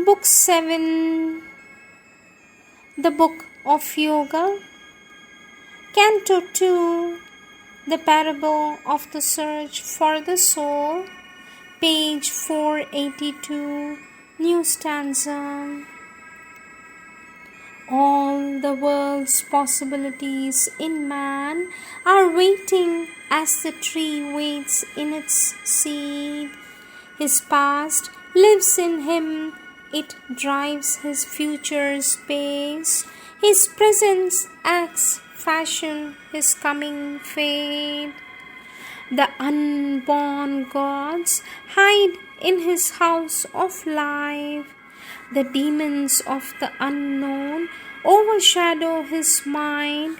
Book 7, The Book of Yoga, Canto 2, The Parable of the Search for the Soul, page 482, new stanza. All the world's possibilities in man are waiting as the tree waits in its seed. His past lives in him, it drives his future's pace. His presence acts fashion his coming fate. The unborn gods hide in his house of life. The demons of the unknown overshadow his mind,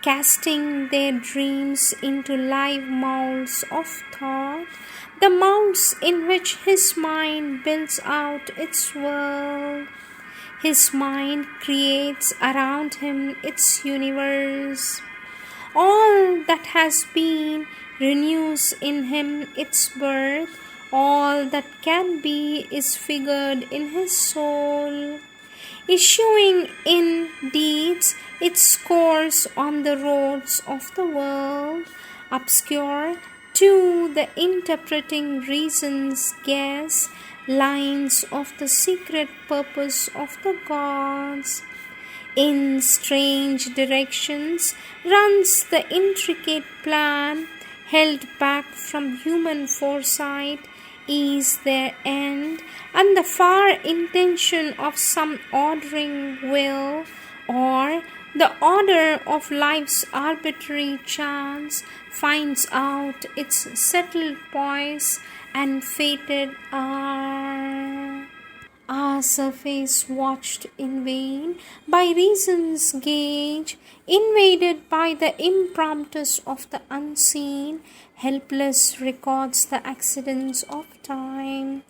casting their dreams into live molds of thought, the molds in which his mind builds out its world. His mind creates around him its universe. All that has been renews in him its birth. All that can be is figured in his soul, issuing in deeds its course on the roads of the world, obscure to the interpreting reason's guess, lines of the secret purpose of the gods. In strange directions runs the intricate plan, held back from human foresight is their end, and the far intention of some ordering will, or the order of life's arbitrary chance, finds out its settled poise and fated hour. Our surface watched in vain by reason's gauge, invaded by the impromptus of the unseen, helpless records the accidents of time.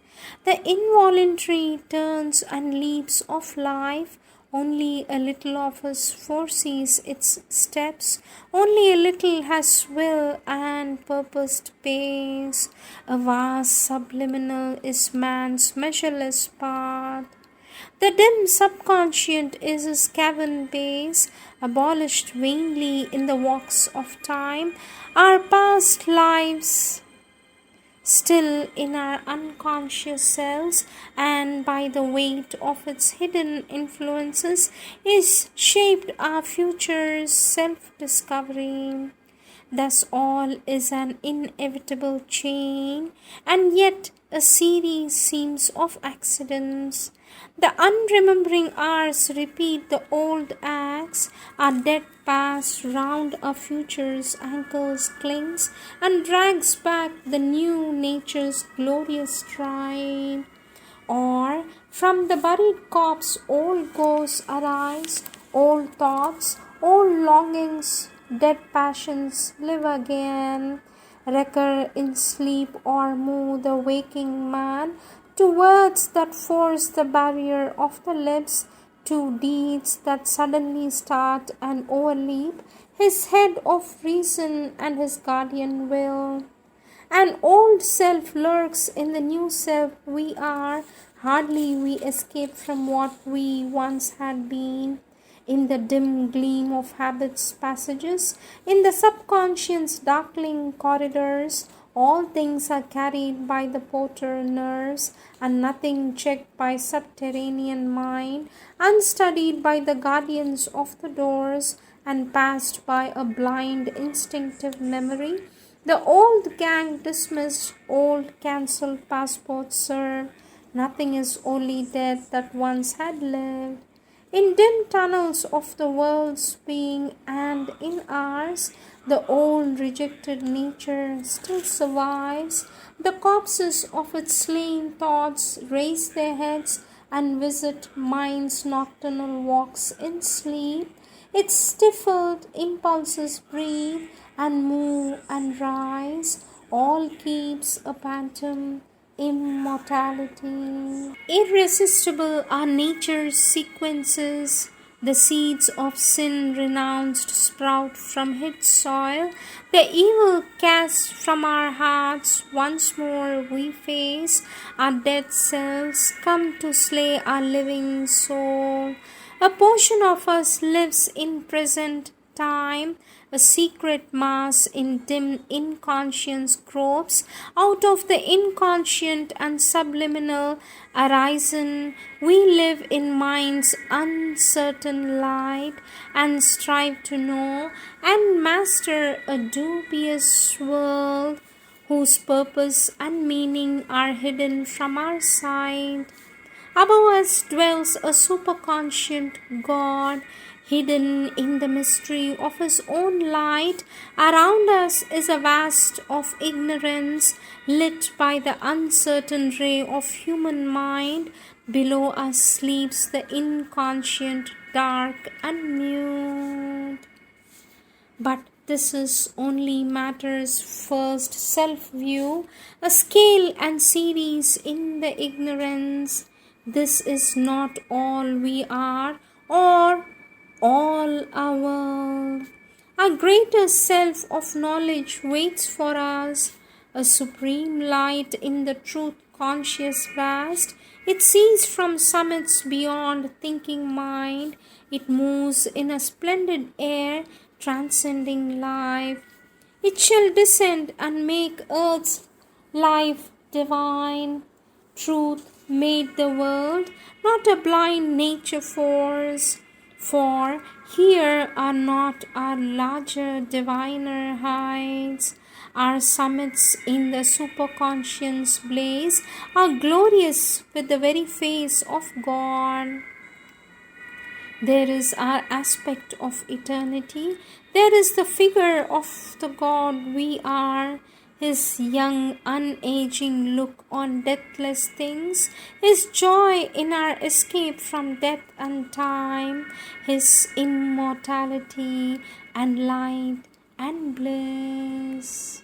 The involuntary turns and leaps of life, only a little of us foresees its steps, only a little has will and purposed pace. A vast subliminal is man's measureless path. The dim subconscient is his cavern base, abolished vainly in the walks of time. Our past lives still in our unconscious selves, and by the weight of its hidden influences is shaped our future's self-discovery. Thus all is an inevitable chain, and yet a series seems of accidents. The unremembering hours repeat the old acts, our dead past round our future's ankles clings, and drags back the new nature's glorious stride. Or from the buried corpse old ghosts arise, old thoughts, old longings, dead passions live again, recur in sleep or move the waking man to words that force the barrier of the lips, to deeds that suddenly start and overleap his head of reason and his guardian will. An old self lurks in the new self we are, hardly we escape from what we once had been. In the dim gleam of habit's passages, in the subconscious darkling corridors, all things are carried by the porter nerves, and nothing checked by subterranean mind, unstudied by the guardians of the doors, and passed by a blind instinctive memory. The old gang dismissed, old cancelled passports served. Nothing is only dead that once had lived. In dim tunnels of the world's being and in ours, the old rejected nature still survives. The corpses of its slain thoughts raise their heads and visit mind's nocturnal walks in sleep. Its stifled impulses breathe and move and rise. All keeps a phantom immortality. Irresistible are nature's sequences, The seeds of sin renounced sprout from hid soil. The evil cast from our hearts once more we face. Our dead selves come to slay our living soul. A portion of us lives in present time. A secret mass in dim inconscience gropes out of the inconscient and subliminal arisen. We live in mind's uncertain light and strive to know and master a dubious world whose purpose and meaning are hidden from our sight. Above us dwells a superconscient God, hidden in the mystery of His own light. Around us is a vast of ignorance, lit by the uncertain ray of human mind. Below us sleeps the inconscient, dark and mute. But this is only matter's first self-view, a scale and series in the ignorance. This is not all we are, or all our. A greater self of knowledge waits for us, a supreme light in the truth conscious vast. It sees from summits beyond thinking mind. It moves in a splendid air, transcending life. It shall descend and make earth's life divine. Truth made the world, not a blind nature force. For here are not our larger, diviner heights. Our summits in the superconscious blaze are glorious with the very face of God. There is our aspect of eternity. There is the figure of the God we are. His young, unaging look on deathless things, His joy in our escape from death and time, His immortality and light and bliss.